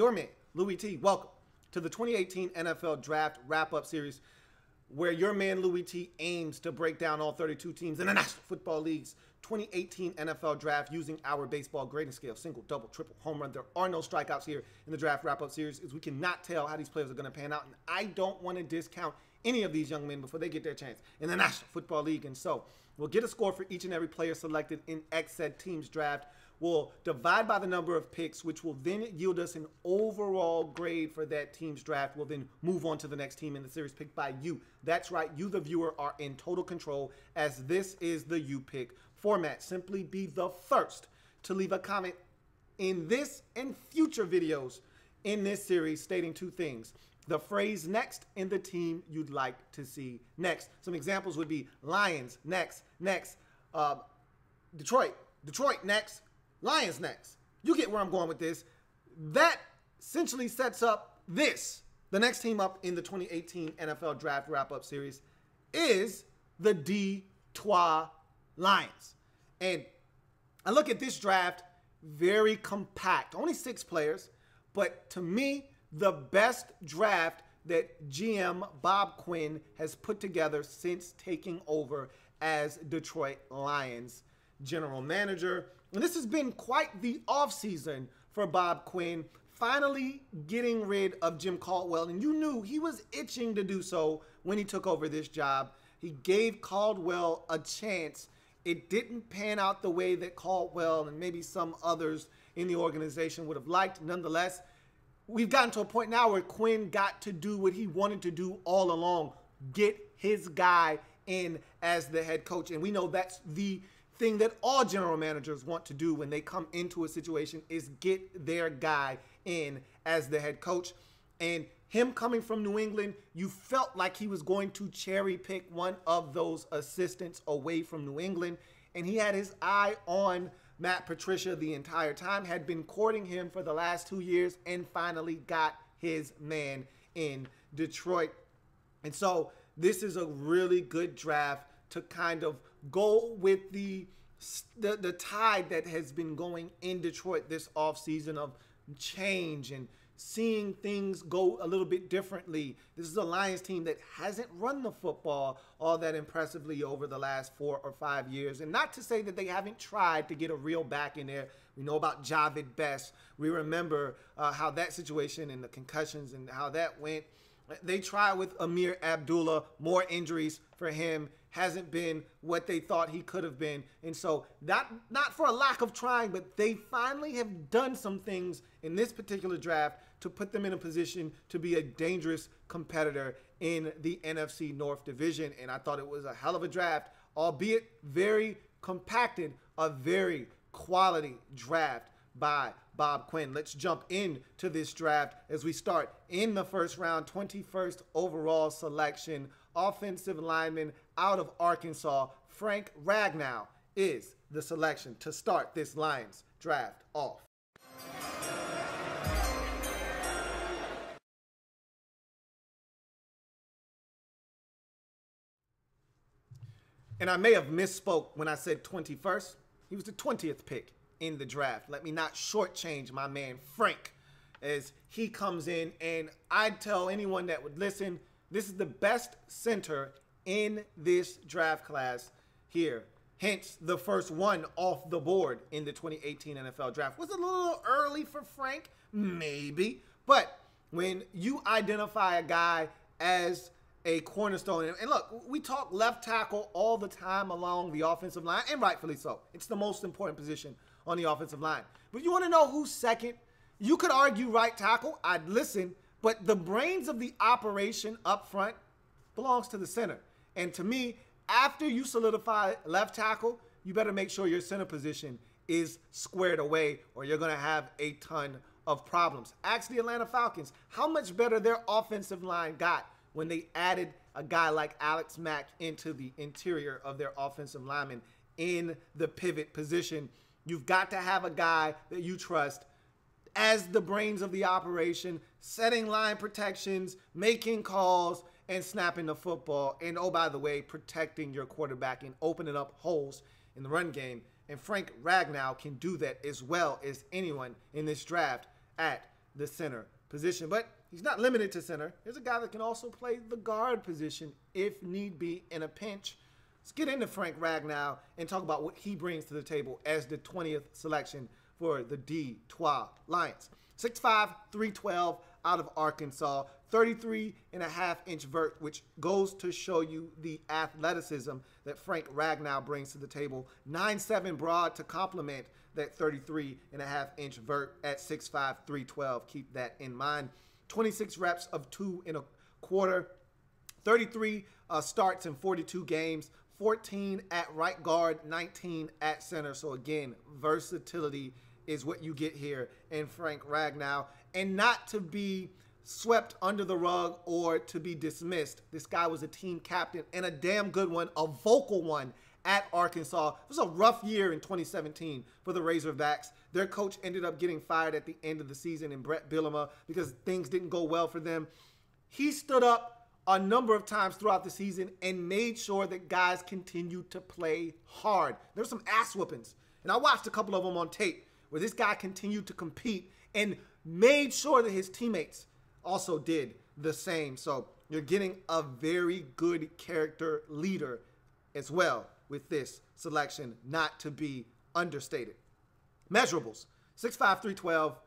your man, Louie Tee. Welcome to the 2018 NFL Draft Wrap-Up Series, where your man Louie Tee aims to break down all 32 teams in the National Football League's 2018 NFL Draft using our baseball grading scale, single, double, triple, home run. There are no strikeouts here in the Draft Wrap-Up Series, as we cannot tell how these players are going to pan out, and I don't want to discount any of these young men before they get their chance in the National Football League. And so we'll get a score for each and every player selected in said team's draft. We'll divide by the number of picks, which will then yield us an overall grade for that team's draft. We'll then move on to the next team in the series picked by you. That's right, you, the viewer, are in total control, as this is the You Pick format. Simply be the first to leave a comment in this and future videos in this series stating two things: the phrase next and the team you'd like to see next. Some examples would be Lions next, Detroit next, Lions next. You get where I'm going with this. That essentially sets up this. The next team up in the 2018 NFL Draft Wrap-Up Series is the Detroit Lions. And I look at this draft, very compact, only 6 players, but to me, the best draft that GM Bob Quinn has put together since taking over as Detroit Lions general manager. And this has been quite the offseason for Bob Quinn, finally getting rid of Jim Caldwell. And you knew he was itching to do so when he took over this job. He gave Caldwell a chance. It didn't pan out the way that Caldwell and maybe some others in the organization would have liked. Nonetheless, we've gotten to a point now where Quinn got to do what he wanted to do all along: get his guy in as the head coach. And we know that's the thing that all general managers want to do when they come into a situation, is get their guy in as the head coach. And him coming from New England, you felt like he was going to cherry pick one of those assistants away from New England. And he had his eye on Matt Patricia the entire time, had been courting him for the last 2 years, and finally got his man in Detroit. And so this is a really good draft to kind of go with the tide that has been going in Detroit this offseason of change and seeing things go a little bit differently. This is a Lions team that hasn't run the football all that impressively over the last 4 or 5 years. And not to say that they haven't tried to get a real back in there. We know about Javid Best. We remember how that situation and the concussions and how that went. They tried with Amir Abdullah, more injuries for him. Hasn't been what they thought he could have been. And so not for a lack of trying, but they finally have done some things in this particular draft to put them in a position to be a dangerous competitor in the NFC North Division. And I thought it was a hell of a draft, albeit very compacted, a very quality draft by Bob Quinn. Let's jump into this draft as we start in the first round, 21st overall selection. Offensive lineman out of Arkansas, Frank Ragnow, is the selection to start this Lions draft off. And I may have misspoke when I said 21st. He was the 20th pick in the draft. Let me not shortchange my man Frank as he comes in. And I'd tell anyone that would listen, this is the best center in this draft class here. Hence, the first one off the board in the 2018 NFL Draft. Was it a little early for Frank? Maybe. But when you identify a guy as a cornerstone, and look, we talk left tackle all the time along the offensive line, and rightfully so. It's the most important position on the offensive line. But you want to know who's second? You could argue right tackle. I'd listen. But the brains of the operation up front belongs to the center. And to me, after you solidify left tackle, you better make sure your center position is squared away, or you're going to have a ton of problems. Ask the Atlanta Falcons how much better their offensive line got when they added a guy like Alex Mack into the interior of their offensive linemen in the pivot position. You've got to have a guy that you trust as the brains of the operation, setting line protections, making calls, and snapping the football. And oh, by the way, protecting your quarterback and opening up holes in the run game. And Frank Ragnow can do that as well as anyone in this draft at the center position. But he's not limited to center. There's a guy that can also play the guard position if need be in a pinch. Let's get into Frank Ragnow and talk about what he brings to the table as the 20th selection for the Detroit Lions. 6'5", 312 out of Arkansas, 33.5-inch vert, which goes to show you the athleticism that Frank Ragnow brings to the table. 9'7" broad to complement that 33.5-inch vert at 6'5", 312. Keep that in mind. 26 reps of 2 1/4. 33 starts in 42 games. 14 at right guard, 19 at center. So again, versatility is what you get here in Frank Ragnow. And not to be swept under the rug or to be dismissed, this guy was a team captain and a damn good one, a vocal one at Arkansas. It was a rough year in 2017 for the Razorbacks. Their coach ended up getting fired at the end of the season in Brett Bielema because things didn't go well for them. He stood up a number of times throughout the season and made sure that guys continued to play hard. There's some ass whoopings, and I watched a couple of them on tape where this guy continued to compete and made sure that his teammates also did the same. So you're getting a very good character leader as well with this selection, not to be understated. Measurables, 6'5", 312.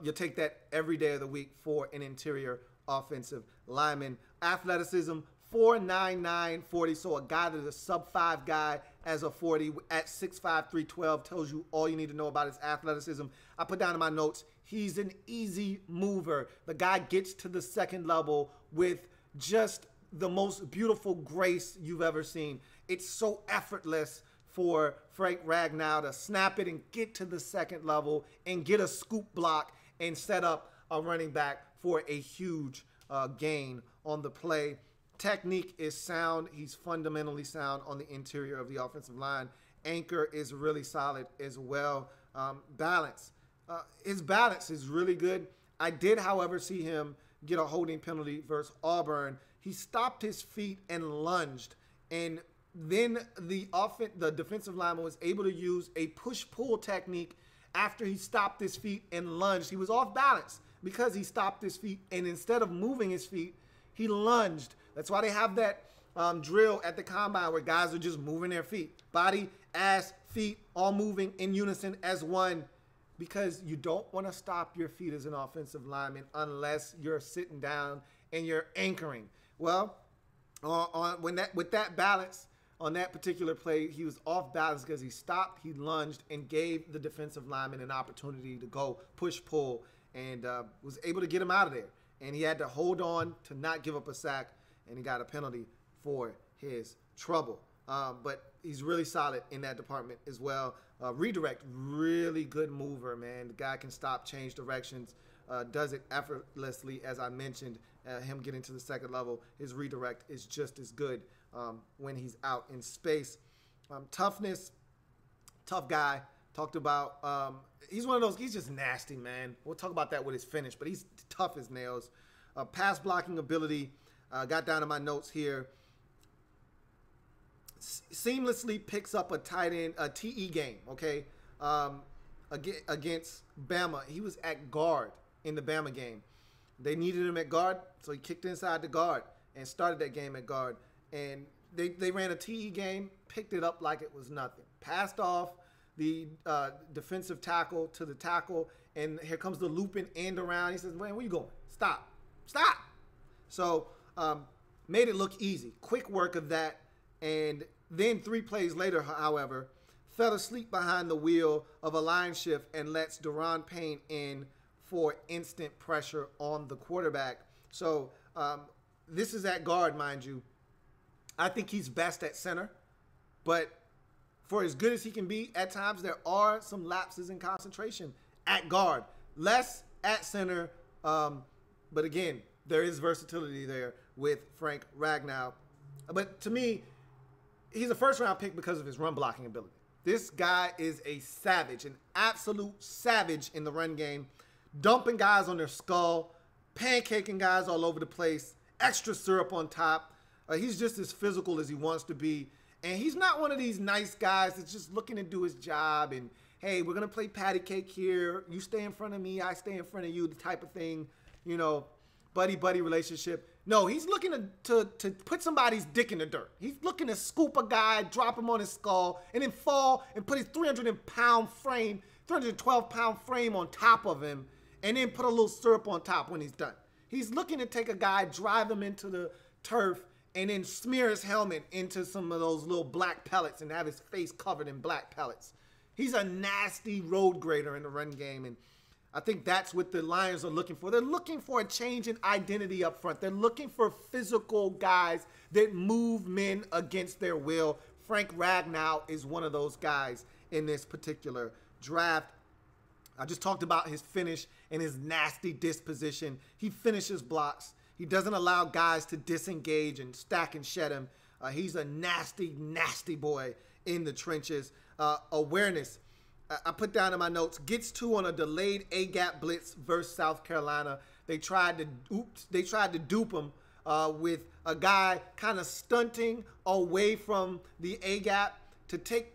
You'll take that every day of the week for an interior offensive lineman. Athleticism, 4'9", 40. So a guy that is a sub-5 guy as a 40 at 6'5", 312 tells you all you need to know about his athleticism. I put down in my notes, he's an easy mover. The guy gets to the second level with just the most beautiful grace you've ever seen. It's so effortless for Frank Ragnow to snap it and get to the second level and get a scoop block and set up a running back for a huge gain on the play. Technique is sound. He's fundamentally sound on the interior of the offensive line. Anchor is really solid as well. Balance. His balance is really good. I did, however, see him get a holding penalty versus Auburn. He stopped his feet and lunged, and then the defensive lineman was able to use a push-pull technique after he stopped his feet and lunged. He was off balance because he stopped his feet, and instead of moving his feet, he lunged. That's why they have that drill at the combine where guys are just moving their feet. Body, ass, feet, all moving in unison as one, because you don't want to stop your feet as an offensive lineman unless you're sitting down and you're anchoring. Well, with that balance on that particular play, he was off balance because he stopped, he lunged, and gave the defensive lineman an opportunity to go push-pull and was able to get him out of there. And he had to hold on to not give up a sack, and he got a penalty for his trouble. But he's really solid in that department as well. Redirect, really good mover, man. The guy can stop, change directions, does it effortlessly, as I mentioned. Him getting to the second level, his redirect is just as good when he's out in space. Toughness, tough guy. Talked about, he's one of those, he's just nasty, man. We'll talk about that with his finish, but he's tough as nails. Pass blocking ability, got down in my notes here. Seamlessly picks up a tight end, a TE game, okay? Against Bama. He was at guard in the Bama game. They needed him at guard, so he kicked inside the guard and started that game at guard. And they ran a TE game, picked it up like it was nothing. Passed off the defensive tackle to the tackle, and here comes the looping end around. He says, man, where you going? Stop. So made it look easy. Quick work of that. And then 3 plays later, however, fell asleep behind the wheel of a line shift and lets Daron Payne in for instant pressure on the quarterback. So this is at guard, mind you. I think he's best at center, but for as good as he can be, at times there are some lapses in concentration at guard. Less at center, but again, there is versatility there with Frank Ragnow. But to me, he's a first-round pick because of his run blocking ability. This guy is a savage, an absolute savage in the run game, dumping guys on their skull, pancaking guys all over the place, extra syrup on top. He's just as physical as he wants to be. And he's not one of these nice guys that's just looking to do his job and hey, we're going to play patty cake here. You stay in front of me, I stay in front of you, the type of thing, you know, buddy-buddy relationship. No, he's looking to put somebody's dick in the dirt. He's looking to scoop a guy, drop him on his skull, and then fall and put his 312-pound frame on top of him, and then put a little syrup on top when he's done. He's looking to take a guy, drive him into the turf, and then smear his helmet into some of those little black pellets and have his face covered in black pellets. He's a nasty road grader in the run game, and I think that's what the Lions are looking for. They're looking for a change in identity up front. They're looking for physical guys that move men against their will. Frank Ragnow is one of those guys in this particular draft. I just talked about his finish and his nasty disposition. He finishes blocks. He doesn't allow guys to disengage and stack and shed him. He's a nasty, nasty boy in the trenches. Awareness. I put down in my notes, gets two on a delayed A-gap blitz versus South Carolina. They tried to dupe him with a guy kind of stunting away from the A-gap to take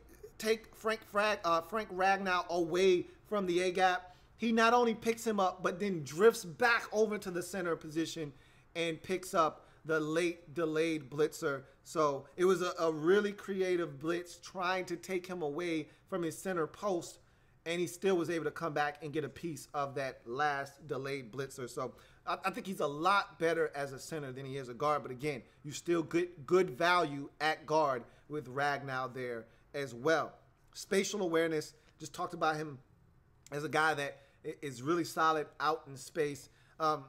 Frank Ragnow away from the A-gap. He not only picks him up, but then drifts back over to the center position and picks up the late delayed blitzer. So it was a really creative blitz trying to take him away from his center post, and he still was able to come back and get a piece of that last delayed blitzer. So I think he's a lot better as a center than he is a guard. But again, you still get good value at guard with Ragnow there as well. Spatial awareness, just talked about him as a guy that is really solid out in space.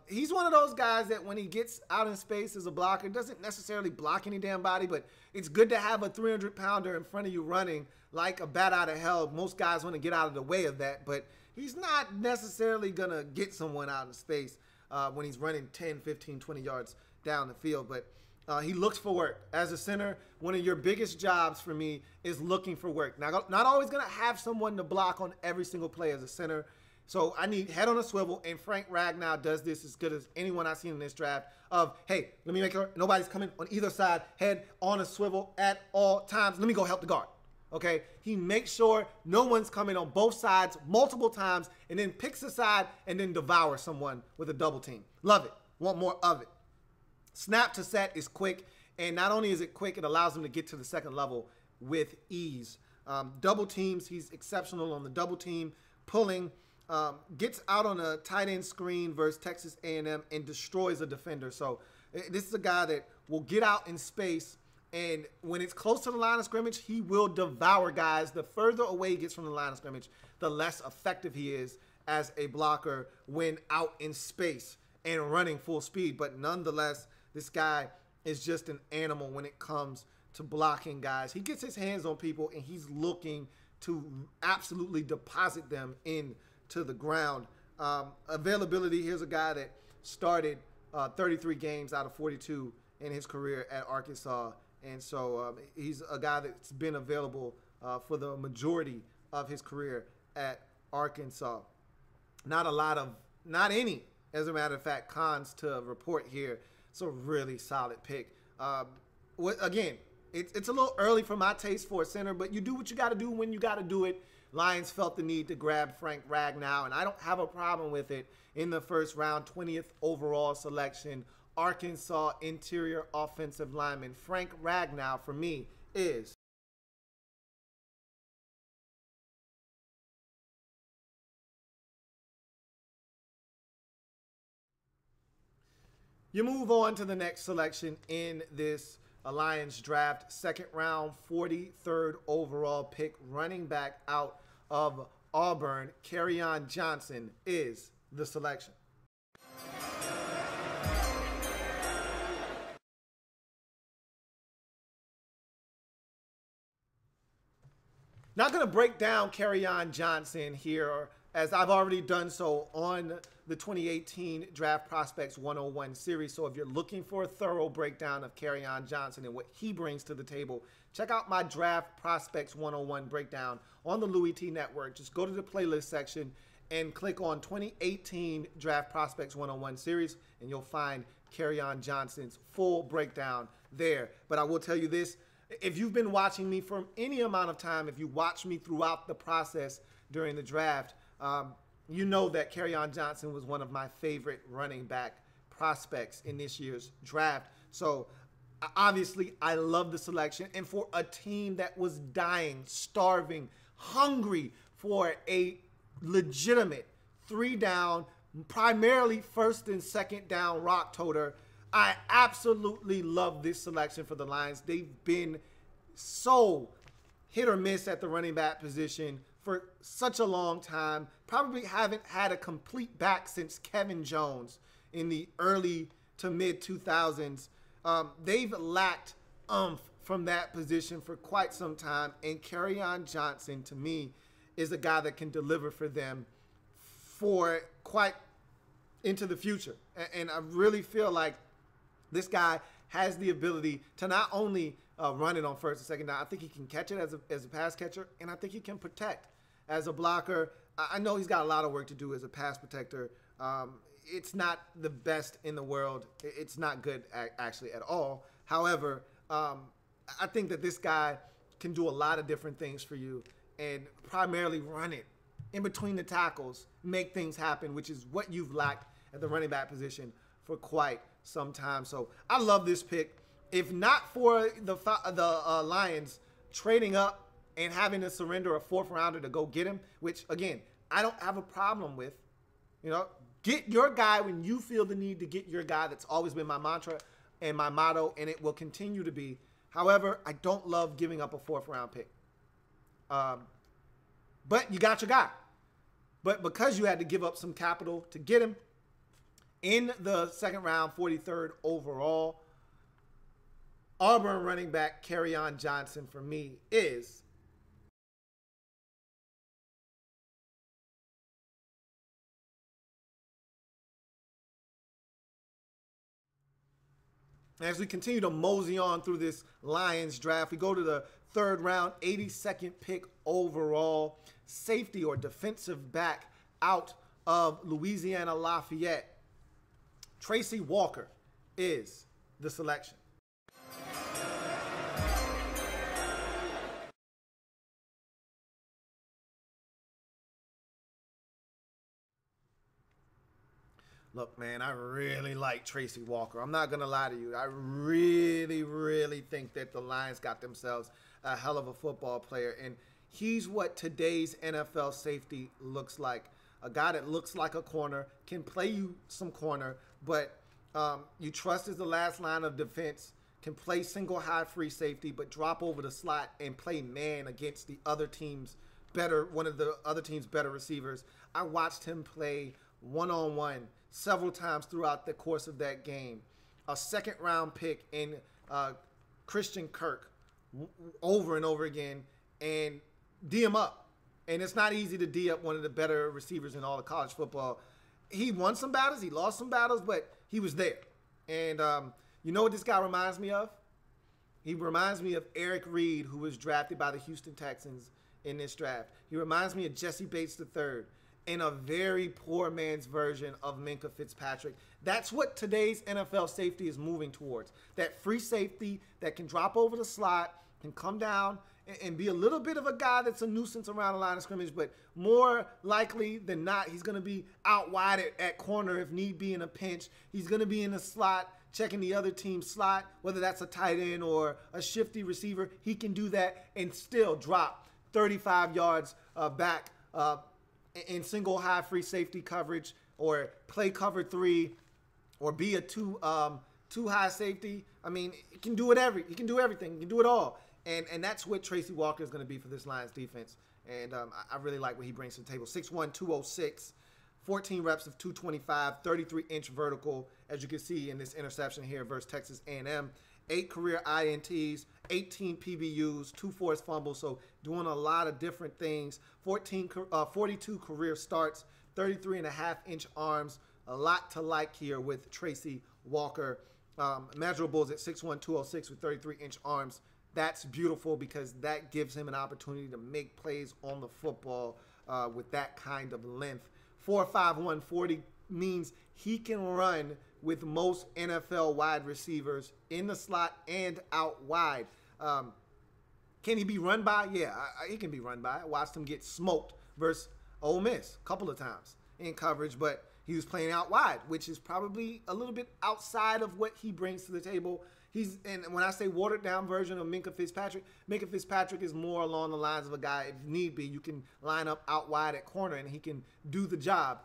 He's one of those guys that when he gets out in space as a blocker, doesn't necessarily block any damn body, but it's good to have a 300-pounder in front of you running like a bat out of hell. Most guys want to get out of the way of that, but he's not necessarily going to get someone out in space when he's running 10, 15, 20 yards down the field. But he looks for work. As a center, one of your biggest jobs for me is looking for work. Now, not always going to have someone to block on every single play as a center. So I need head on a swivel, and Frank Ragnow does this as good as anyone I've seen in this draft of, hey, let me make sure nobody's coming on either side, head on a swivel at all times. Let me go help the guard, okay? He makes sure no one's coming on both sides multiple times and then picks a side and then devours someone with a double team. Love it. Want more of it. Snap to set is quick, and not only is it quick, it allows him to get to the second level with ease. Double teams, he's exceptional on the double team, pulling, gets out on a tight end screen versus Texas A&M and destroys a defender. So this is a guy that will get out in space, and when it's close to the line of scrimmage, he will devour guys. The further away he gets from the line of scrimmage, the less effective he is as a blocker when out in space and running full speed. But nonetheless, this guy is just an animal when it comes to blocking guys. He gets his hands on people, and he's looking to absolutely deposit them into the ground. Availability, here's a guy that started 33 games out of 42 in his career at Arkansas. And so he's a guy that's been available for the majority of his career at Arkansas. Not any, as a matter of fact, cons to report here. It's a really solid pick. Again, it's a little early for my taste for a center, but you do what you got to do when you got to do it. Lions felt the need to grab Frank Ragnow, and I don't have a problem with it. In the first round, 20th overall selection, Arkansas interior offensive lineman Frank Ragnow, for me, is you move on to the next selection in this Lions draft. Second round, 43rd overall pick, running back out of Auburn, Kerryon Johnson is the selection. Not going to break down Kerryon Johnson here, as I've already done so on the 2018 Draft Prospects 101 series. So if you're looking for a thorough breakdown of Kerryon Johnson and what he brings to the table, check out my Draft Prospects 101 breakdown on the Louie Tee Network. Just go to the playlist section and click on 2018 Draft Prospects 101 series, and you'll find Kerryon Johnson's full breakdown there. But I will tell you this, if you've been watching me for any amount of time, if you watch me throughout the process, during the draft. You know that Kerryon Johnson was one of my favorite running back prospects in this year's draft. So obviously, I love the selection. And for a team that was dying, starving, hungry for a legitimate 3-down, primarily first and second down rock toter, I absolutely love this selection for the Lions. They've been so hit or miss at the running back position for such a long time. Probably haven't had a complete back since Kevin Jones in the early to mid 2000s. They've lacked from that position for quite some time, and Kerryon Johnson, to me, is a guy that can deliver for them for quite into the future. And I really feel like this guy has the ability to not only run it on first and second down, I think he can catch it as a pass catcher, and I think he can protect as a blocker. I know he's got a lot of work to do as a pass protector. It's not the best in the world. It's not good, actually, at all. However, I think that this guy can do a lot of different things for you and primarily run it in between the tackles, make things happen, which is what you've lacked at the running back position for quite some time. So I love this pick. If not for the Lions trading up and having to surrender a 4th rounder to go get him, which, again, I don't have a problem with. You know, get your guy when you feel the need to get your guy. That's always been my mantra and my motto, and it will continue to be. However, I don't love giving up a 4th round pick. But you got your guy. But because you had to give up some capital to get him in the 2nd round, 43rd overall, Auburn running back Kerryon Johnson for me is as we continue to mosey on through this Lions draft, we go to the 3rd round, 82nd pick overall, safety or defensive back out of Louisiana Lafayette. Tracy Walker is the selection. Look, man, I really like Tracy Walker. I'm not going to lie to you. I really, really think that the Lions got themselves a hell of a football player. And he's what today's NFL safety looks like. A guy that looks like a corner, can play you some corner, but you trust as the last line of defense, can play single high free safety, but drop over the slot and play man against the other team's one of the other team's better receivers. I watched him play one-on-one several times throughout the course of that game. A 2nd round pick in Christian Kirk over and over again, and D him up. And it's not easy to D up one of the better receivers in all of college football. He won some battles, he lost some battles, but he was there. And you know what this guy reminds me of? He reminds me of Eric Reed, who was drafted by the Houston Texans in this draft. He reminds me of Jesse Bates III. In a very poor man's version of Minkah Fitzpatrick. That's what today's NFL safety is moving towards. That free safety that can drop over the slot, can come down and be a little bit of a guy that's a nuisance around the line of scrimmage, but more likely than not, he's going to be out wide at corner if need be in a pinch. He's going to be in the slot, checking the other team's slot, whether that's a tight end or a shifty receiver. He can do that and still drop 35 yards back in single high free safety coverage, or play cover 3, or be a two high safety. I mean, he can do it he can do everything. He can do it all. And that's what Tracy Walker is going to be for this Lions defense. And I really like what he brings to the table. 6'1", 206, 14 reps of 225, 33-inch vertical, as you can see in this interception here versus Texas A&M. 8 career INTs, 18 PBUs, 2 forced fumbles, so doing a lot of different things. 42 career starts, 33.5-inch arms. A lot to like here with Tracy Walker. Measurables at 6'1", 206 with 33-inch arms. That's beautiful because that gives him an opportunity to make plays on the football with that kind of length. 4'5", 140 means he can run with most NFL wide receivers in the slot and out wide. Can he be run by? Yeah, he can be run by. I watched him get smoked versus Ole Miss a couple of times in coverage, but he was playing out wide, which is probably a little bit outside of what he brings to the table. And when I say watered down version of Minkah Fitzpatrick is more along the lines of a guy, if need be, you can line up out wide at corner and he can do the job.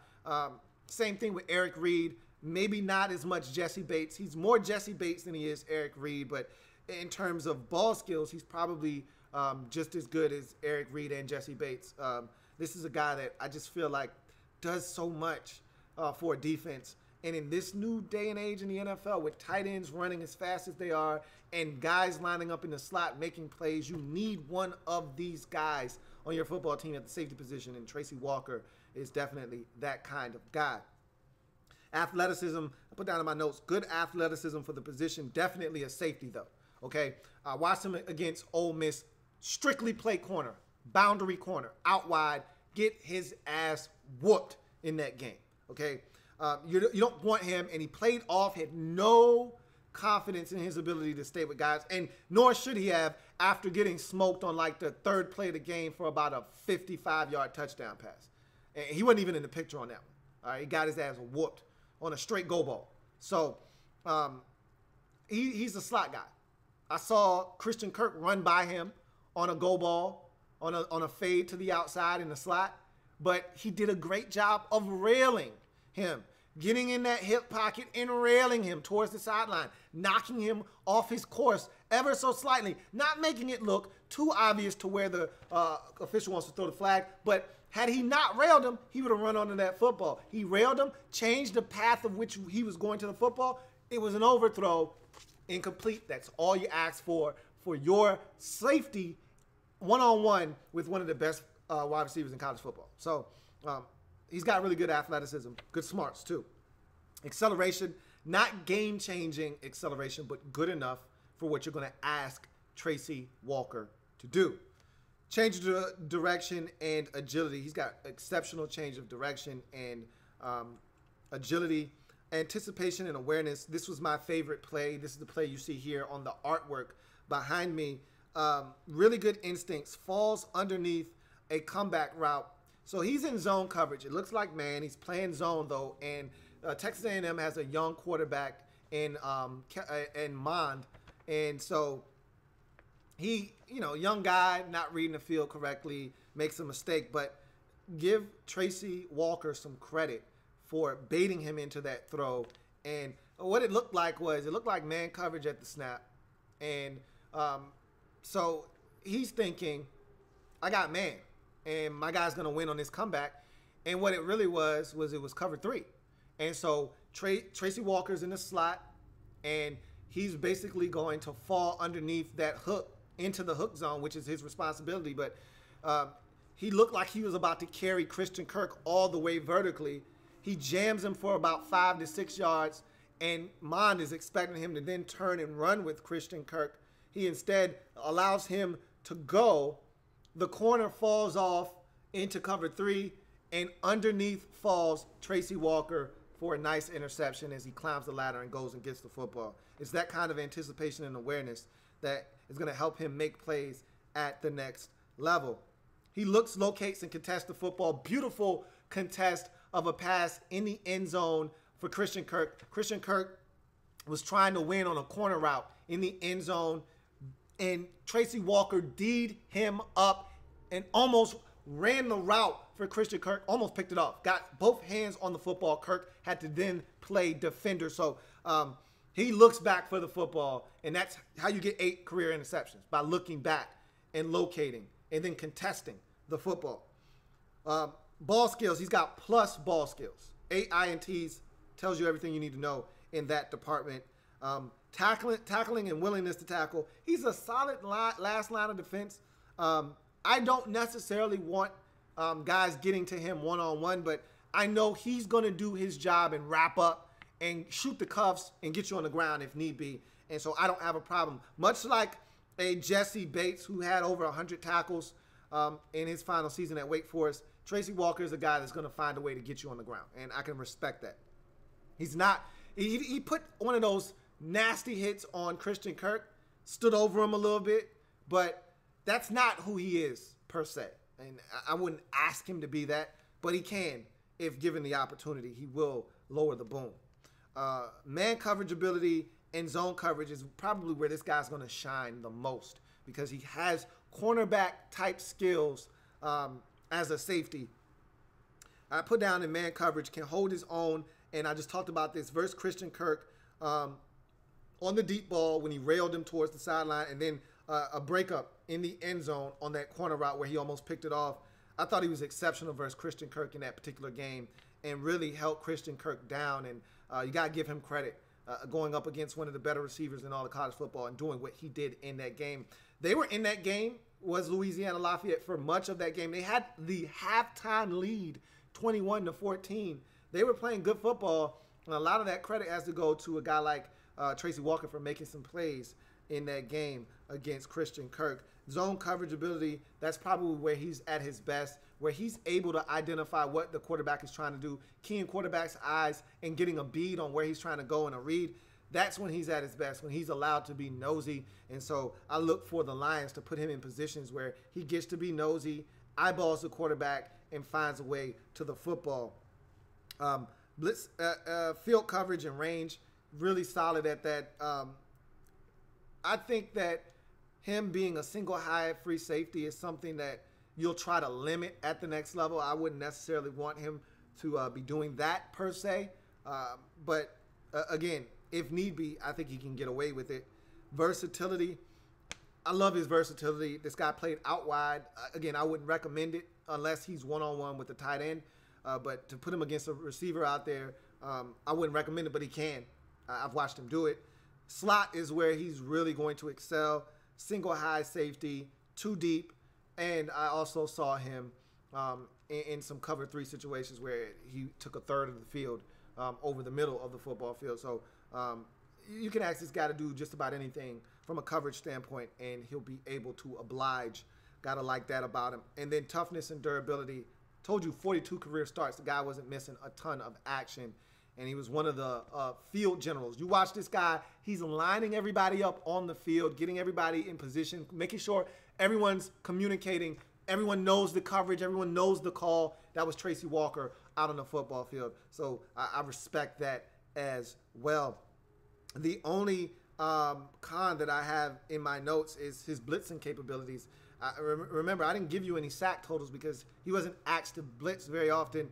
Same thing with Eric Reed. Maybe not as much Jesse Bates. He's more Jesse Bates than he is Eric Reed, but in terms of ball skills, he's probably just as good as Eric Reed and Jesse Bates. This is a guy that I just feel like does so much for a defense. And in this new day and age in the NFL, with tight ends running as fast as they are and guys lining up in the slot making plays, you need one of these guys on your football team at the safety position, and Tracy Walker is definitely that kind of guy. Athleticism, I put down in my notes, good athleticism for the position, definitely a safety though, okay? Watch him against Ole Miss, strictly play corner, boundary corner, out wide, get his ass whooped in that game, okay? You don't want him, and he played off, had no confidence in his ability to stay with guys, and nor should he have after getting smoked on like the third play of the game for about a 55-yard touchdown pass. And he wasn't even in the picture on that one. All right, he got his ass whooped on a straight go ball. So he's a slot guy. I saw Christian Kirk run by him on a go ball, on a fade to the outside in the slot, but he did a great job of railing him, getting in that hip pocket and railing him towards the sideline, knocking him off his course ever so slightly, not making it look too obvious to where the official wants to throw the flag, but had he not railed him, he would have run onto that football. He railed him, changed the path of which he was going to the football. It was an overthrow, incomplete. That's all you ask for your safety one-on-one with one of the best wide receivers in college football. So he's got really good athleticism, good smarts too. Acceleration, not game-changing acceleration, but good enough for what you're going to ask Tracy Walker to do. Change of direction and agility. He's got exceptional change of direction and agility, anticipation and awareness. This was my favorite play. This is the play you see here on the artwork behind me. Really good instincts, falls underneath a comeback route. So he's in zone coverage. It looks like man. He's playing zone though, and Texas A&M has a young quarterback in Mond, and so he, young guy, not reading the field correctly, makes a mistake, but give Tracy Walker some credit for baiting him into that throw. And what it looked like man coverage at the snap, and so he's thinking, I got man, and my guy's going to win on this comeback. And what it really was it was cover 3. And so Tracy Walker's in the slot, and he's basically going to fall underneath that hook into the hook zone, which is his responsibility. But he looked like he was about to carry Christian Kirk all the way vertically. He jams him for about 5 to 6 yards, and Mond is expecting him to then turn and run with Christian Kirk. He instead allows him to go. The corner falls off into cover 3, and underneath falls Tracy Walker for a nice interception as he climbs the ladder and goes and gets the football. It's that kind of anticipation and awareness that is going to help him make plays at the next level. He looks, locates, and contests the football. Beautiful contest of a pass in the end zone for Christian Kirk. Christian Kirk was trying to win on a corner route in the end zone, and Tracy Walker D'd him up and almost ran the route for Christian Kirk, almost picked it off. Got both hands on the football. Kirk had to then play defender. So he looks back for the football, and that's how you get 8 career interceptions, by looking back and locating and then contesting the football. Ball skills, he's got plus ball skills. 8 INTs tells you everything you need to know in that department. Tackling and willingness to tackle. He's a solid last line of defense. I don't necessarily want guys getting to him one-on-one, but I know he's going to do his job and wrap up and shoot the cuffs and get you on the ground if need be. And so I don't have a problem. Much like a Jesse Bates who had over 100 tackles in his final season at Wake Forest, Tracy Walker is a guy that's going to find a way to get you on the ground, and I can respect that. He's not – he put one of those nasty hits on Christian Kirk, stood over him a little bit, but that's not who he is per se. And I wouldn't ask him to be that, but he can if given the opportunity. He will lower the boom. Man coverage ability and zone coverage is probably where this guy's going to shine the most because he has cornerback type skills as a safety. I put down in man coverage, can hold his own, and I just talked about this versus Christian Kirk on the deep ball when he railed him towards the sideline, and then a breakup in the end zone on that corner route where he almost picked it off. I thought he was exceptional versus Christian Kirk in that particular game and really held Christian Kirk down, and you got to give him credit going up against one of the better receivers in all of college football and doing what he did in that game. They were in that game, was Louisiana Lafayette, for much of that game. They had the halftime lead, 21-14. They were playing good football, and a lot of that credit has to go to a guy like Tracy Walker for making some plays in that game against Christian Kirk. Zone coverage ability, that's probably where he's at his best, where he's able to identify what the quarterback is trying to do, keying quarterback's eyes and getting a bead on where he's trying to go in a read. That's when he's at his best, when he's allowed to be nosy. And so I look for the Lions to put him in positions where he gets to be nosy, eyeballs the quarterback, and finds a way to the football. Blitz, field coverage and range, really solid at that. I think that him being a single high free safety is something that you'll try to limit at the next level. I wouldn't necessarily want him to be doing that per se. But again, if need be, I think he can get away with it. Versatility, I love his versatility. This guy played out wide. Again, I wouldn't recommend it unless he's one-on-one with the tight end. But to put him against a receiver out there, I wouldn't recommend it, but he can. I've watched him do it. Slot is where he's really going to excel. Single high safety, too deep. And I also saw him in some cover 3 situations where he took a third of the field over the middle of the football field. So you can ask this guy to do just about anything from a coverage standpoint, and he'll be able to oblige. Got to like that about him. And then toughness and durability. Told you 42 career starts. The guy wasn't missing a ton of action, and he was one of the field generals. You watch this guy. He's lining everybody up on the field, getting everybody in position, making sure everyone's communicating. Everyone knows the coverage. Everyone knows the call. That was Tracy Walker out on the football field. So I respect that as well. The only con that I have in my notes is his blitzing capabilities. Remember, I didn't give you any sack totals because he wasn't asked to blitz very often.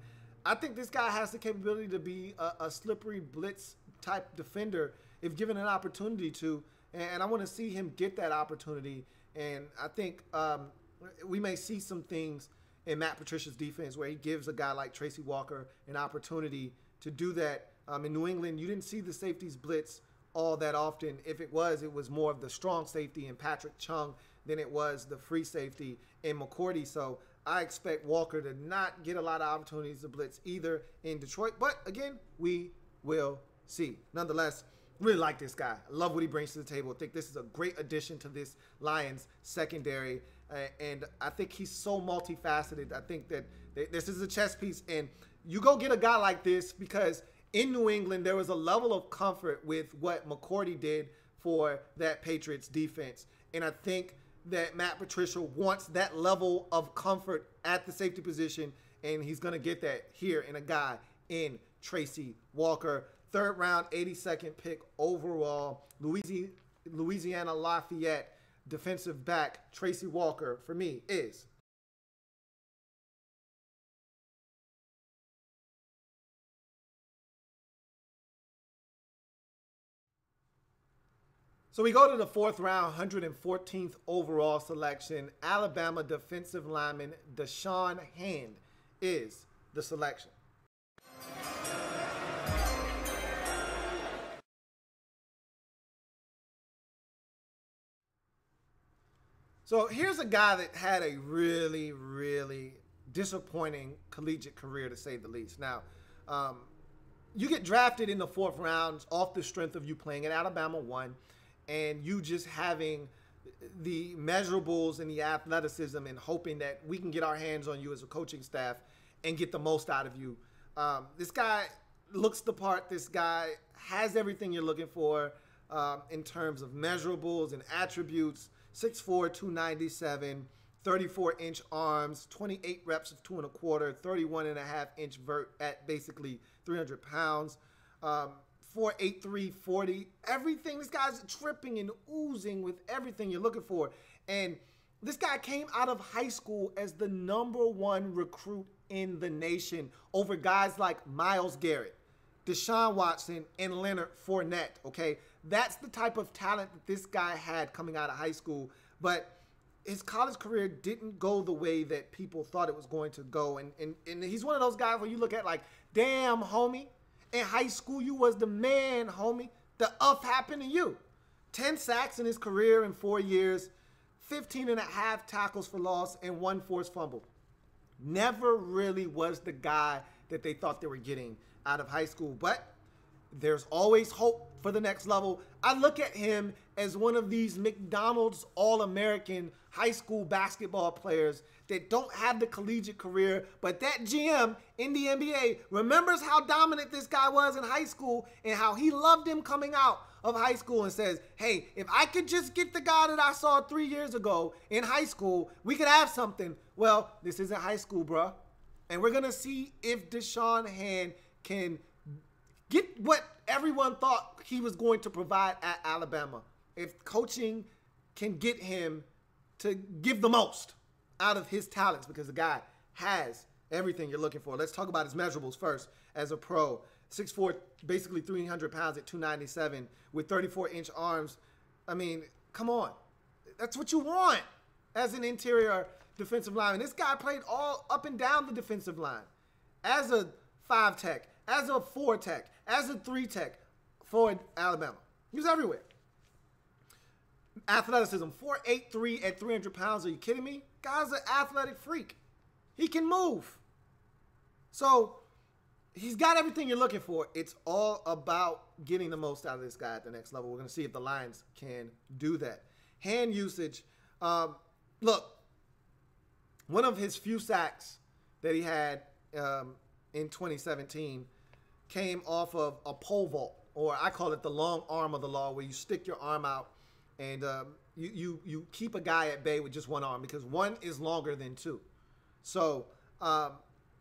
I think this guy has the capability to be a slippery blitz type defender if given an opportunity to, and I want to see him get that opportunity. And I think we may see some things in Matt Patricia's defense where he gives a guy like Tracy Walker an opportunity to do that. In New England, you didn't see the safeties blitz all that often. If it was more of the strong safety in Patrick Chung than it was the free safety in McCourty. So I expect Walker to not get a lot of opportunities to blitz either in Detroit. But again, we will see. Nonetheless, really like this guy. I love what he brings to the table. I think this is a great addition to this Lions secondary. And I think he's so multifaceted. I think that this is a chess piece. And you go get a guy like this because in New England, there was a level of comfort with what McCourty did for that Patriots defense. And I think that Matt Patricia wants that level of comfort at the safety position, and he's going to get that here in a guy in Tracy Walker. 3rd round, 82nd pick overall, Louisiana Lafayette defensive back Tracy Walker, for me, is So we go to the 4th round, 114th overall selection. Alabama defensive lineman Deshaun Hand is the selection. So here's a guy that had a really, really disappointing collegiate career, to say the least. Now, you get drafted in the 4th round off the strength of you playing at Alabama 1. And you just having the measurables and the athleticism and hoping that we can get our hands on you as a coaching staff and get the most out of you. This guy looks the part. This guy has everything you're looking for in terms of measurables and attributes. 6'4", 297. 34-inch arms, 28 reps of 2 1/4, 31.5-inch vert at basically 300 pounds, 4.83 40. Everything. This guy's tripping and oozing with everything you're looking for. And this guy came out of high school as the #1 recruit in the nation over guys like Myles Garrett, Deshaun Watson, and Leonard Fournette, okay? That's the type of talent that this guy had coming out of high school. But his college career didn't go the way that people thought it was going to go. And he's one of those guys where you look at like, damn, homie, in high school you was the man, homie. The up happened to you. 10 sacks in his career in 4 years, 15.5 tackles for loss, and 1 forced fumble. Never really was the guy that they thought they were getting out of high school. But there's always hope for the next level. I look at him as one of these McDonald's All-American high school basketball players that don't have the collegiate career, but that GM in the NBA remembers how dominant this guy was in high school and how he loved him coming out of high school and says, hey, if I could just get the guy that I saw 3 years ago in high school, we could have something. Well, this isn't high school, bruh. And we're going to see if Deshaun Hand can get what everyone thought he was going to provide at Alabama. If coaching can get him to give the most out of his talents, because the guy has everything you're looking for. Let's talk about his measurables first as a pro. 6'4", basically 300 pounds at 297 with 34-inch arms. I mean, come on. That's what you want as an interior defensive lineman. This guy played all up and down the defensive line as a 5 tech, as a 4 tech, as a 3 tech for Alabama. He was everywhere. Athleticism, 4'8" at 300 pounds. Are you kidding me? Guy's an athletic freak. He can move. So he's got everything you're looking for. It's all about getting the most out of this guy at the next level. We're going to see if the Lions can do that. Hand usage. Look, one of his few sacks that he had in 2017 came off of a pole vault, or I call it the long arm of the law, where you stick your arm out and you keep a guy at bay with just one arm because one is longer than two. So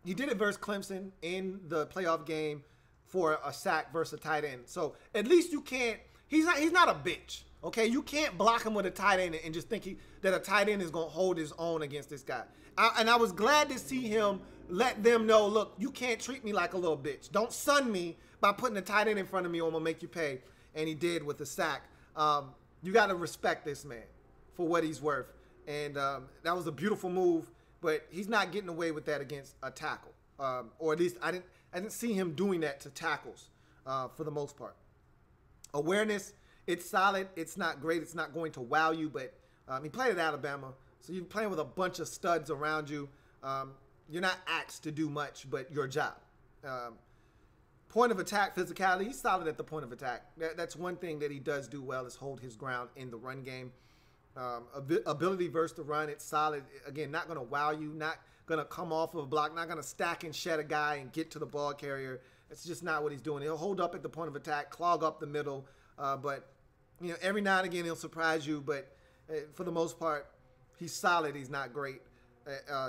he did it versus Clemson in the playoff game for a sack versus a tight end. So at least you can't, he's not a bitch, okay? You can't block him with a tight end and just think that a tight end is going to hold his own against this guy. And I was glad to see him let them know, look, you can't treat me like a little bitch. Don't sun me by putting a tight end in front of me or I'm going to make you pay. And he did with the sack. You got to respect this man for what he's worth. And that was a beautiful move, but he's not getting away with that against a tackle. Or at least I didn't see him doing that to tackles for the most part. Awareness, it's solid. It's not great. It's not going to wow you, but he played at Alabama. So you're playing with a bunch of studs around you. You're not asked to do much but your job. Point of attack, physicality, he's solid at the point of attack. That's one thing that he does do well, is hold his ground in the run game. Ability versus the run, it's solid. Again, not going to wow you, not going to come off of a block, not going to stack and shed a guy and get to the ball carrier. It's just not what he's doing. He'll hold up at the point of attack, clog up the middle, but you know, every now and again he'll surprise you, but for the most part, he's solid. He's not great.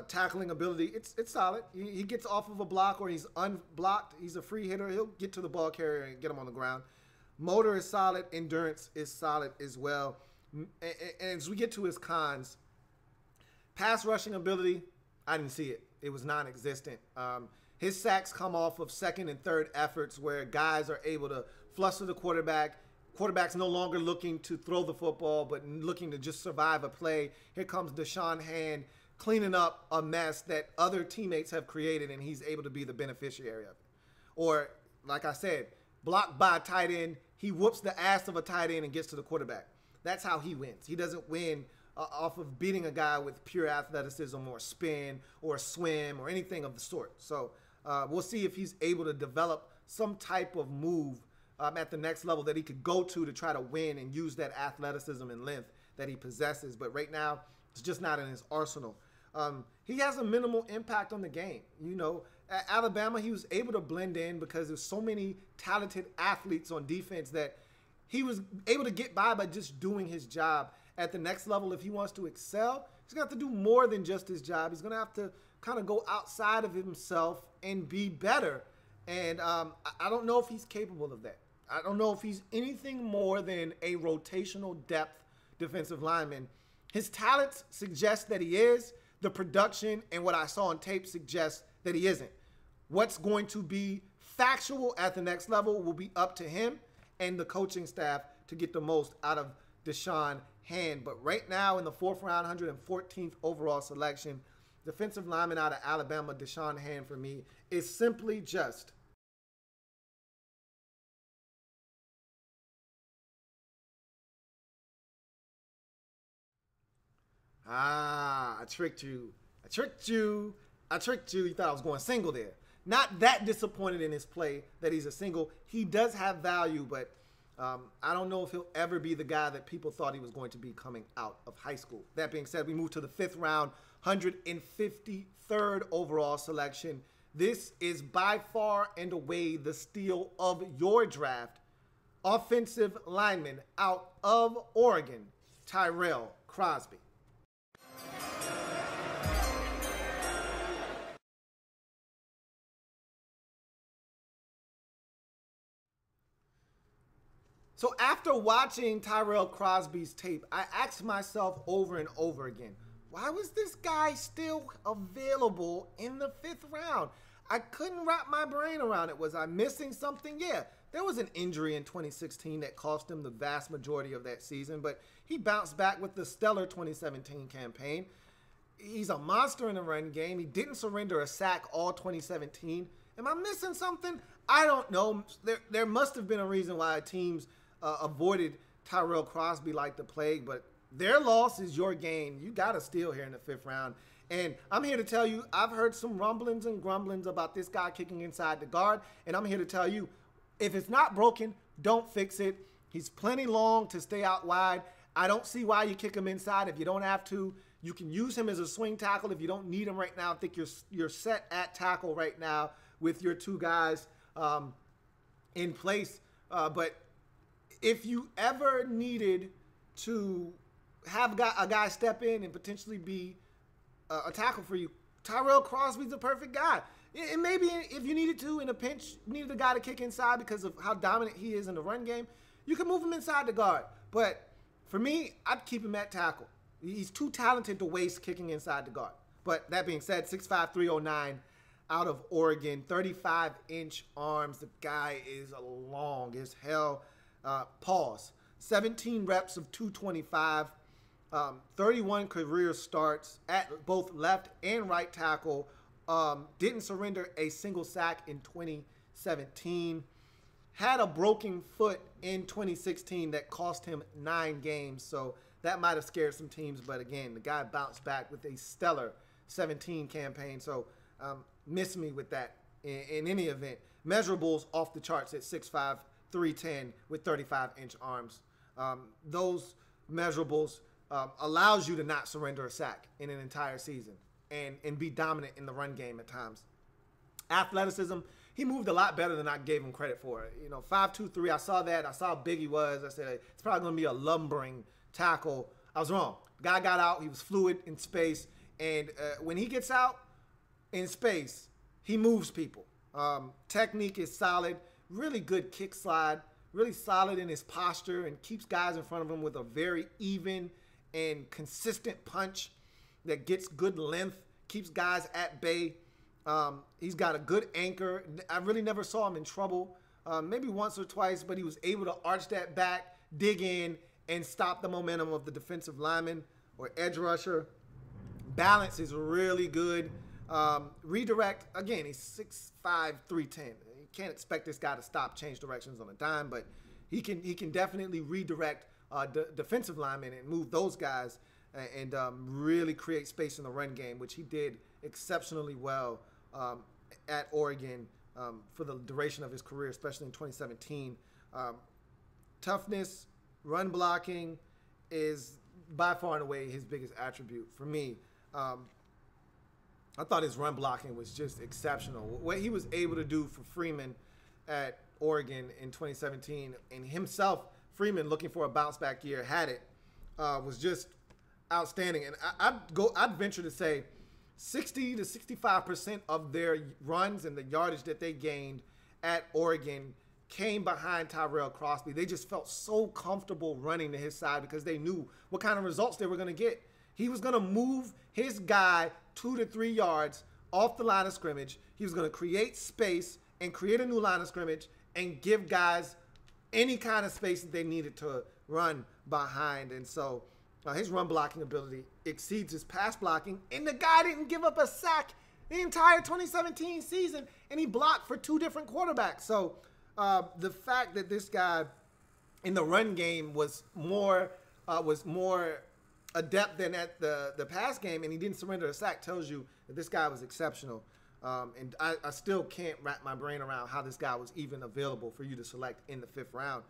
Tackling ability, it's solid. He gets off of a block or he's unblocked. He's a free hitter. He'll get to the ball carrier and get him on the ground. Motor is solid. Endurance is solid as well. And as we get to his cons, pass rushing ability, I didn't see it. It was non-existent. His sacks come off of second and third efforts where guys are able to fluster the quarterback. Quarterback's no longer looking to throw the football, but looking to just survive a play. Here comes Deshaun Hand cleaning up a mess that other teammates have created, and he's able to be the beneficiary of it. Or, like I said, blocked by a tight end, he whoops the ass of a tight end and gets to the quarterback. That's how he wins. He doesn't win off of beating a guy with pure athleticism or spin or swim or anything of the sort. So we'll see if he's able to develop some type of move at the next level that he could go to try to win and use that athleticism and length that he possesses. But right now, it's just not in his arsenal. He has a minimal impact on the game. You know, at Alabama, he was able to blend in because there's so many talented athletes on defense that he was able to get by just doing his job. At the next level, if he wants to excel, he's going to have to do more than just his job. He's going to have to kind of go outside of himself and be better. And I don't know if he's capable of that. I don't know if he's anything more than a rotational depth defensive lineman. His talents suggest that he is. The production and what I saw on tape suggests that he isn't. What's going to be factual at the next level will be up to him and the coaching staff to get the most out of Deshaun Hand. But right now in the 4th round, 114th overall selection, defensive lineman out of Alabama, Deshaun Hand, for me, is simply just I tricked you. I tricked you. I tricked you. You thought I was going single there. Not that disappointed in his play that he's a single. He does have value, but I don't know if he'll ever be the guy that people thought he was going to be coming out of high school. That being said, we move to the 5th round, 153rd overall selection. This is by far and away the steal of your draft. Offensive lineman out of Oregon, Tyrell Crosby. So after watching Tyrell Crosby's tape, I asked myself over and over again, why was this guy still available in the 5th round? I couldn't wrap my brain around it. Was I missing something? Yeah, there was an injury in 2016 that cost him the vast majority of that season, but he bounced back with the stellar 2017 campaign. He's a monster in the run game. He didn't surrender a sack all 2017. Am I missing something? I don't know. There must have been a reason why teams avoided Tyrell Crosby like the plague, but their loss is your gain. You got to steal here in the 5th round. And I'm here to tell you, I've heard some rumblings and grumblings about this guy kicking inside the guard, and I'm here to tell you, if it's not broken, don't fix it. He's plenty long to stay out wide. I don't see why you kick him inside if you don't have to. You can use him as a swing tackle if you don't need him right now. I think you're set at tackle right now with your 2 guys in place. But if you ever needed to have a guy step in and potentially be a tackle for you, Tyrell Crosby's the perfect guy. And maybe if you needed to in a pinch, needed a guy to kick inside because of how dominant he is in the run game, you can move him inside the guard. But for me, I'd keep him at tackle. He's too talented to waste kicking inside the guard. But that being said, 6'5", 309 out of Oregon, 35-inch arms. The guy is long as hell. Pause. 17 reps of 225, 31 career starts at both left and right tackle. Didn't surrender a single sack in 2017. Had a broken foot in 2016 that cost him 9 games. So that might have scared some teams. But again, the guy bounced back with a stellar 17 campaign. So miss me with that in any event. Measurables off the charts at 6'5", 310 with 35-inch arms. Those measurables allows you to not surrender a sack in an entire season and be dominant in the run game at times. Athleticism, he moved a lot better than I gave him credit for. 5'2", I saw that. I saw how big he was. I said, it's probably going to be a lumbering tackle. I was wrong. Guy got out. He was fluid in space. And when he gets out in space, he moves people. Technique is solid. Really good kick slide. Really solid in his posture and keeps guys in front of him with a very even and consistent punch that gets good length, keeps guys at bay. He's got a good anchor. I really never saw him in trouble. Maybe once or twice, but he was able to arch that back, dig in, and stop the momentum of the defensive lineman or edge rusher. Balance is really good. Redirect, again, he's 6'5", 310. You can't expect this guy to stop, change directions on a dime, but he can definitely redirect defensive linemen and move those guys and really create space in the run game, which he did exceptionally well at Oregon for the duration of his career, especially in 2017. Toughness, run blocking is by far and away his biggest attribute for me. I thought his run blocking was just exceptional. What he was able to do for Freeman at Oregon in 2017 and himself Freeman looking for a bounce back year had it, was just outstanding. And I'd venture to say 60 to 65% of their runs and the yardage that they gained at Oregon came behind Tyrell Crosby. They just felt so comfortable running to his side because they knew what kind of results they were going to get. He was going to move his guy 2 to 3 yards off the line of scrimmage. He was going to create space and create a new line of scrimmage and give guys any kind of space that they needed to run behind. And so his run blocking ability exceeds his pass blocking. And the guy didn't give up a sack the entire 2017 season, and he blocked for 2 different quarterbacks. So the fact that this guy in the run game was more adept than at the pass game, and he didn't surrender a sack, tells you that this guy was exceptional. And I still can't wrap my brain around how this guy was even available for you to select in the 5th round.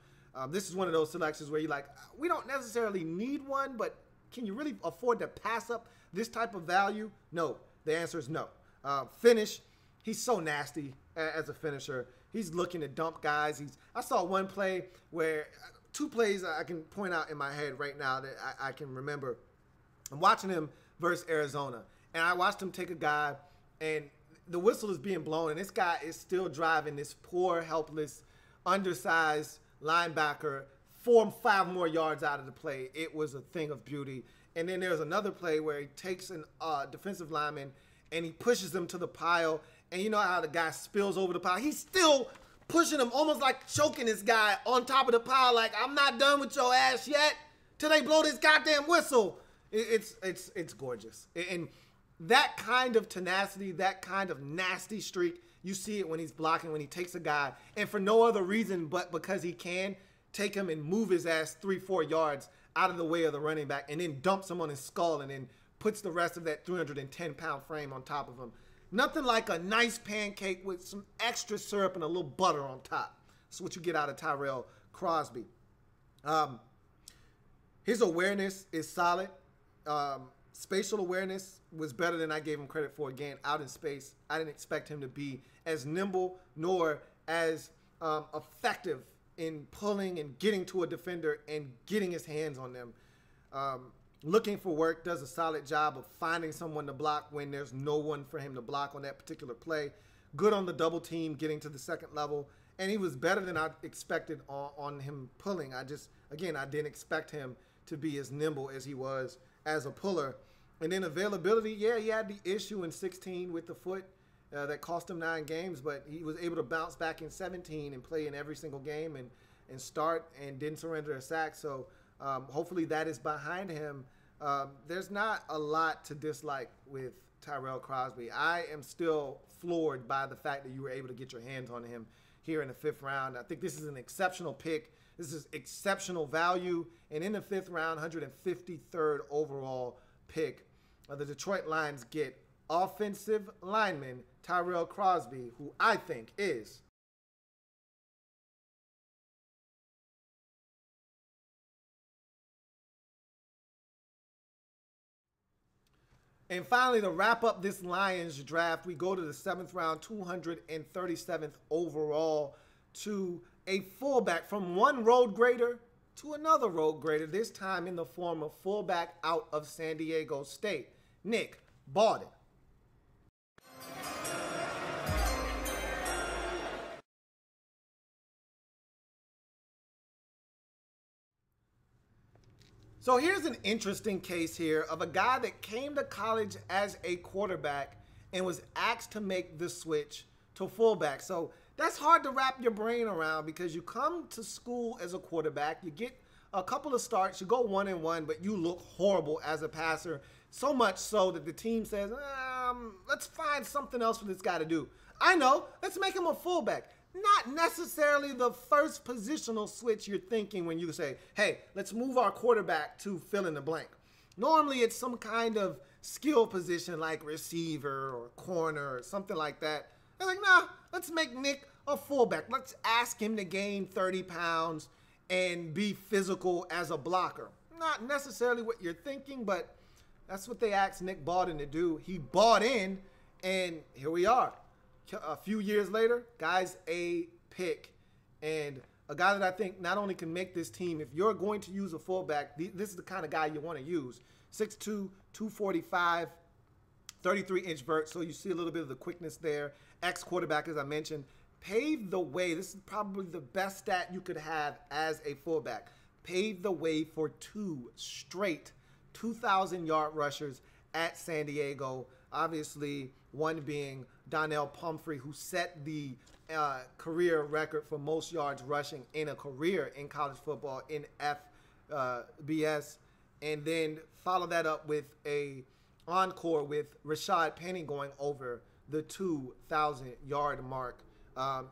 This is one of those selections where you're like, we don't necessarily need one, but can you really afford to pass up this type of value? No. The answer is no. Finish, he's so nasty as a finisher. He's looking to dump guys. I saw one play where 2 plays I can point out in my head right now that I can remember. I'm watching him versus Arizona, and I watched him take a guy, and the whistle is being blown, and this guy is still driving this poor, helpless, undersized linebacker 4 or 5 more yards out of the play. It was a thing of beauty. And then there's another play where he takes a defensive lineman and he pushes him to the pile. And you know how the guy spills over the pile? He's still pushing him, almost like choking this guy on top of the pile, like, I'm not done with your ass yet till they blow this goddamn whistle. It's gorgeous. And that kind of tenacity, that kind of nasty streak, you see it when he's blocking, when he takes a guy, and for no other reason but because he can take him and move his ass 3-4 yards out of the way of the running back and then dumps him on his skull and then puts the rest of that 310-pound frame on top of him. Nothing like a nice pancake with some extra syrup and a little butter on top. That's what you get out of Tyrell Crosby. His awareness is solid. Spatial awareness was better than I gave him credit for. Again, out in space, I didn't expect him to be as nimble nor as effective in pulling and getting to a defender and getting his hands on them. Looking for work, does a solid job of finding someone to block when there's no one for him to block on that particular play. Good on the double team, getting to the 2nd level. And he was better than I expected on him pulling. I didn't expect him to be as nimble as he was as a puller. And then availability, yeah, he had the issue in 16 with the foot that cost him 9 games, but he was able to bounce back in 17 and play in every single game and start and didn't surrender a sack. So hopefully that is behind him. There's not a lot to dislike with Tyrell Crosby. I am still floored by the fact that you were able to get your hands on him here in the 5th round. I think this is an exceptional pick. This is exceptional value. And in the 5th round, 153rd overall pick, the Detroit Lions get offensive lineman Tyrell Crosby, who I think is And finally, to wrap up this Lions draft, we go to the 7th round, 237th overall, to a fullback, from one road grader to another road grader, this time in the form of fullback out of San Diego State, Nick Bawden. So here's an interesting case here of a guy that came to college as a quarterback and was asked to make the switch to fullback. So that's hard to wrap your brain around, because you come to school as a quarterback, you get a couple of starts, you go 1-1, but you look horrible as a passer. So much so that the team says, let's find something else for this guy to do. I know, let's make him a fullback. Not necessarily the first positional switch you're thinking when you say, hey, let's move our quarterback to fill in the blank. Normally it's some kind of skill position like receiver or corner or something like that. They're like, nah, let's make Nick a fullback. Let's ask him to gain 30 pounds and be physical as a blocker. Not necessarily what you're thinking, but that's what they asked Nick Bawden to do. He bought in, and here we are. A few years later, guy's a pick, and a guy that I think not only can make this team, if you're going to use a fullback, this is the kind of guy you want to use. 6'2", 245, 33-inch vert, so you see a little bit of the quickness there. Ex-quarterback, as I mentioned. Paved the way. This is probably the best stat you could have as a fullback. Paved the way for 2 straight 2,000-yard rushers at San Diego. Obviously, one being Donnell Pumphrey, who set the career record for most yards rushing in a career in college football in FBS. And then follow that up with a encore with Rashad Penny going over the 2,000-yard mark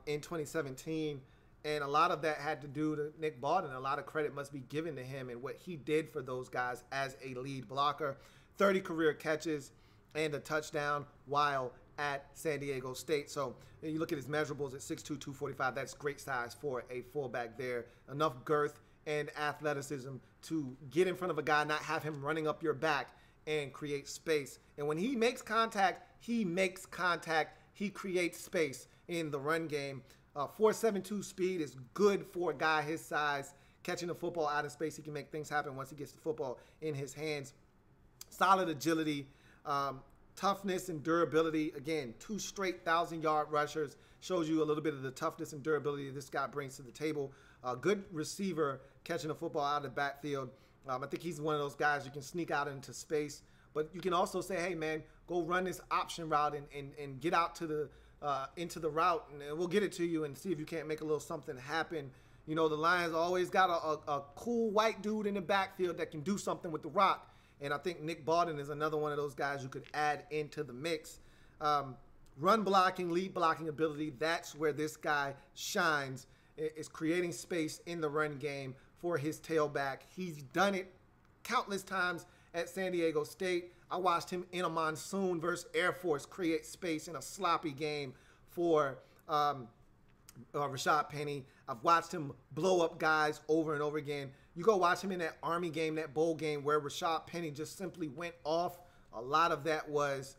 in 2017. And a lot of that had to do to Nick Bawden. A lot of credit must be given to him and what he did for those guys as a lead blocker. 30 career catches and a touchdown while at San Diego State. So you look at his measurables at 6'2", 245. That's great size for a fullback there. Enough girth and athleticism to get in front of a guy, not have him running up your back and create space. And when he makes contact, he creates space in the run game. 4.72 speed is good for a guy his size. Catching the football out of space, he can make things happen once he gets the football in his hands. Solid agility, toughness and durability. Again, 2 straight 1,000-yard rushers. Shows you a little bit of the toughness and durability this guy brings to the table. Good receiver catching the football out of the backfield. I think he's one of those guys you can sneak out into space. But you can also say, hey, man, go run this option route and get out to the into the route, and we'll get it to you and see if you can't make a little something happen. You know, the Lions always got a cool white dude in the backfield that can do something with the rock. And I think Nick Bawden is another one of those guys you could add into the mix. Run blocking, lead blocking ability, that's where this guy shines, is creating space in the run game for his tailback. He's done it countless times at San Diego State. I watched him in a monsoon versus Air Force create space in a sloppy game for Rashad Penny. I've watched him blow up guys over and over again. You go watch him in that Army game, that bowl game where Rashad Penny just simply went off. A lot of that was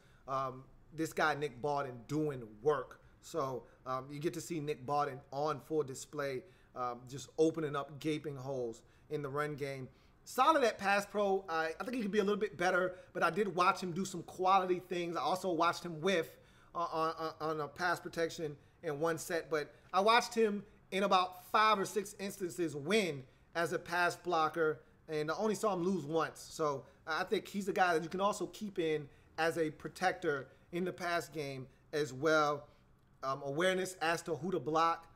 this guy Nick Bawden doing work. So you get to see Nick Bawden on full display, just opening up gaping holes in the run game. Solid at pass pro. I think he could be a little bit better, but I did watch him do some quality things. I also watched him whiff on a pass protection in one set, but I watched him in about 5 or 6 instances win as a pass blocker, and I only saw him lose once. So I think he's a guy that you can also keep in as a protector in the pass game as well. Awareness as to who to block,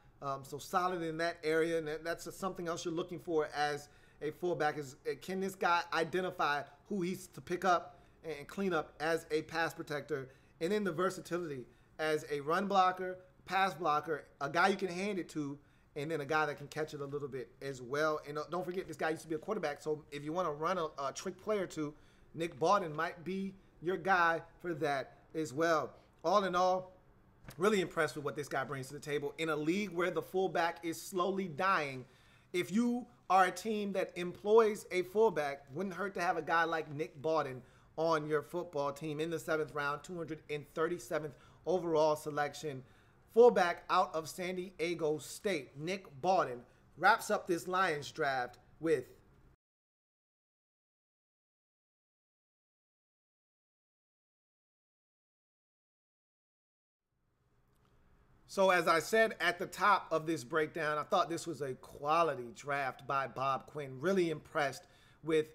so solid in that area, and that's something else you're looking for as a fullback is, can this guy identify who he's to pick up and clean up as a pass protector? And then the versatility as a run blocker, pass blocker, a guy you can hand it to, and then a guy that can catch it a little bit as well. And don't forget, this guy used to be a quarterback, so if you want to run a trick play or two, Nick Bawden might be your guy for that as well. All in all, really impressed with what this guy brings to the table. In a league where the fullback is slowly dying, if you are a team that employs a fullback, wouldn't hurt to have a guy like Nick Bawden on your football team in the 7th round, 237th overall selection. Fullback out of San Diego State, Nick Bawden, wraps up this Lions draft with So as I said at the top of this breakdown, I thought this was a quality draft by Bob Quinn. Really impressed with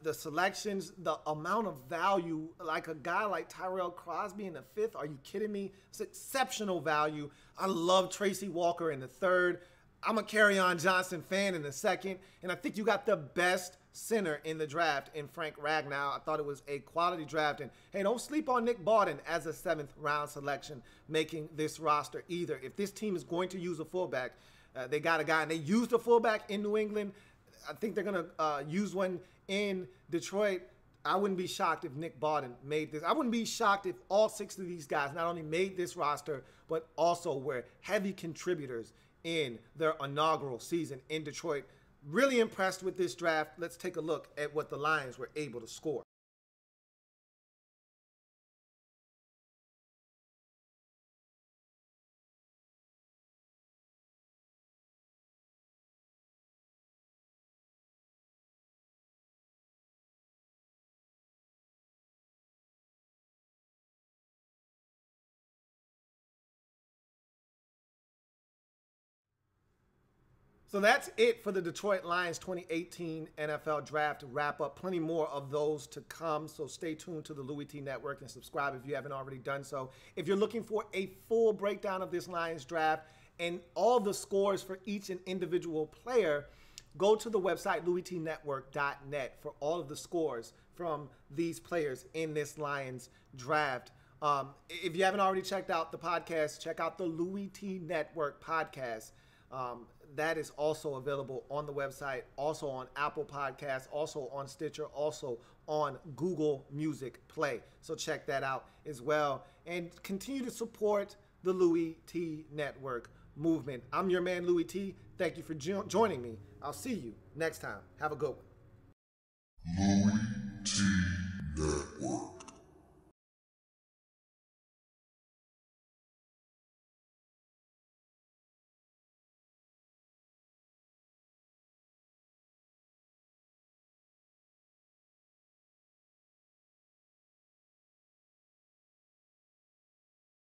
the selections, the amount of value, like a guy like Tyrell Crosby in the 5th. Are you kidding me? It's exceptional value. I love Tracy Walker in the 3rd. I'm a Kerryon Johnson fan in the 2nd. And I think you got the best center in the draft in Frank Ragnow. I thought it was a quality draft. And hey, don't sleep on Nick Bawden as a 7th round selection making this roster either. If this team is going to use a fullback, they got a guy, and they used a fullback in New England. I think they're going to use one in Detroit. I wouldn't be shocked if Nick Bawden made this. I wouldn't be shocked if all 6 of these guys not only made this roster, but also were heavy contributors in their inaugural season in Detroit. Really impressed with this draft. Let's take a look at what the Lions were able to score. So that's it for the Detroit Lions 2018 NFL Draft wrap-up. Plenty more of those to come, so stay tuned to the Louie Tee Network and subscribe if you haven't already done so. If you're looking for a full breakdown of this Lions draft and all the scores for each and individual player, go to the website louieteenetwork.net for all of the scores from these players in this Lions draft. If you haven't already checked out the podcast, check out the Louie Tee Network podcast. That is also available on the website, also on Apple Podcasts, also on Stitcher, also on Google Music Play. So check that out as well. And continue to support the Louie Tee Network movement. I'm your man, Louie Tee. Thank you for joining me. I'll see you next time. Have a good one.